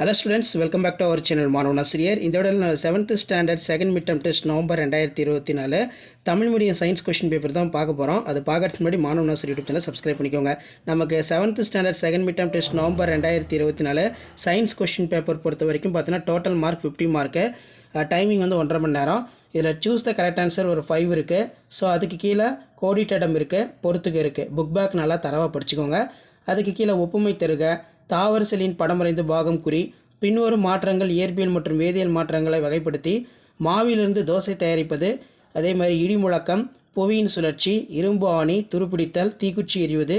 Hello students, welcome back to our channel மாணவன் ஆசிரியர். இந்த வீடியோவில் நான் 7th standard second mid term test November 2024 Tamil medium science question paper தான் பார்க்க போகிறோம். அது பார்க்கறதுக்கு முன்னாடி மாணவன் ஆசிரியர் யூடியூப் சேனல் சப்ஸ்கிரைப் பண்ணிக்கோங்க. நமக்கு 7th standard second mid term test November 2024 science question paper பொறுத்த வரைக்கும் பார்த்தீங்கன்னா டோட்டல் மார்க் 50 மார்க்கு. டைமிங் வந்து 1.5 மணி நேரம். இதில் சூஸ் த கரெக்ட் ஆன்சர் ஒரு 5 இருக்குது. ஸோ அதுக்கு கீழே கோடிட்டடம் இருக்குது, பொறுத்துக்கு இருக்குது. புக் பேக் நல்லா தரவாக படிச்சுக்கோங்க. அதுக்கு கீழே ஒப்புமை தருக, தாவர செல்லின் படம் வரைந்து பாகம் குறி, பின்வரும் மாற்றங்கள் இயற்பியல் மற்றும் வேதியியல் மாற்றங்களை வகைப்படுத்தி மாவிலிருந்து தோசை தயாரிப்பது, அதே மாதிரி இடி முழக்கம், புவியின் சுழற்சி, இரும்பு ஆணி, துருப்பிடித்தல், தீக்குச்சி எறிவது,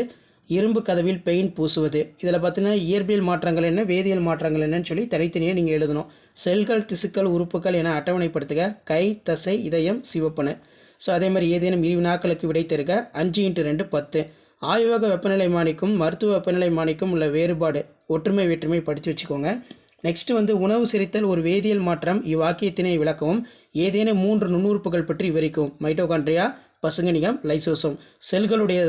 இரும்பு கதவில் பெயிண்ட் பூசுவது. இதில் பார்த்தீங்கன்னா இயற்பியல் மாற்றங்கள் என்ன, வேதியியல் மாற்றங்கள் என்னன்னு சொல்லி தனித்தனியாக நீங்கள் எழுதணும். செல்கள், திசுக்கள், உறுப்புகள் என அட்டவணைப்படுத்துக. கை, தசை, இதயம், சிவப்பணு. ஸோ அதே மாதிரி ஏதேனும் 20 வினாக்களுக்கு விடை தருக. 5 × 2 10. ஆய்வக வெப்பநிலை மானிக்கும் மருத்துவ வெப்பநிலை மானிக்கும் உள்ள வேறுபாடு, ஒற்றுமை வேற்றுமை படித்து வச்சுக்கோங்க. நெக்ஸ்ட் வந்து உணவு செரித்தல் ஒரு வேதியியல் மாற்றம், இவ்வாக்கியத்தினை விளக்கவும். ஏதேனும் 3 நுண்ணுறுப்புகள் பற்றி விவரிக்கும். Mitochondria, பசுங்கணிகம், lysosome. செல்களுடைய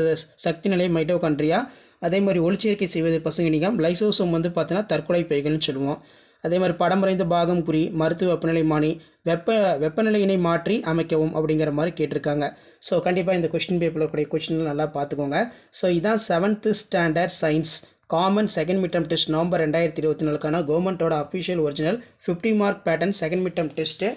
சக்தி நிலை மைட்டோகாண்ட்ரியா, அதே மாதிரி ஒளிச்சேர்க்கை செய்வது பசுங்கணிகம். லைசோசோம் வந்து பார்த்தீங்கன்னா தற்கொலை பைகள்னு சொல்லுவோம். அதே மாதிரி படம் வரைந்த பாகம் குறி, மருத்துவ வெப்பநிலை மானி, வெப்பநிலையினை மாற்றி அமைக்கவும் அப்படிங்கிற மாதிரி கேட்டிருக்காங்க. ஸோ கண்டிப்பாக இந்த கொஸ்டின் பேப்பரில் கூடிய கொஸ்டின் நல்லா பார்த்துக்கோங்க. ஸோ இதான் 7th standard science common second mid term test November 2024 கவர்மெண்ட்டோட official original 50 mark pattern second mid term test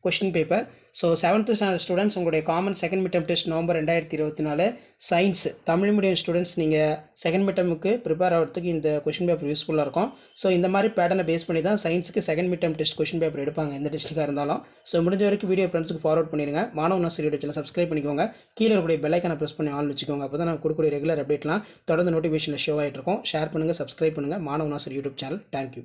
question paper. So 7th standard students உங்களுடைய common second mid term test November 2024 science Tamil medium students நீங்கள் second mid டெர்முக்கு prepare ஆகிறதுக்கு இந்த question paper யூஸ்ஃபுல்லாக இருக்கும். So இந்த மாதிரி பேட்டர்னை பேஸ் பண்ணி தான் சயின்ஸுக்கு second mid term test question paper எடுப்பாங்க எந்த டெஸ்ட்டுக்காக இருந்தாலும். ஸோ முடிஞ்ச வரைக்கும் வீடியோ ஃப்ரெண்ட்ஸுக்கு ஃபார்வர்ட் பண்ணிடுங்க. மாணவன் ஆசிரியர் சேனல் சப்ஸ்கிரைப் பண்ணிக்கோங்க. கீழே இருக்கக்கூடிய பெல் ஐக்கானை ப்ரெஸ் பண்ணி ஆல் வச்சுக்கோங்க. அப்போ தான் நான் கொடுக்கக்கூடிய ரெகுலர் அப்டேட்லாம் தொடர்ந்து நோட்டிஃபிகேஷனில் ஷோ ஆகிட்டு இருக்கும். ஷேர் பண்ணுங்கள், சப்ஸ்கிரைப் பண்ணுங்கள். மாணவன் ஆசிரியர் யூடியூப் சேனல். தேங்க்யூ.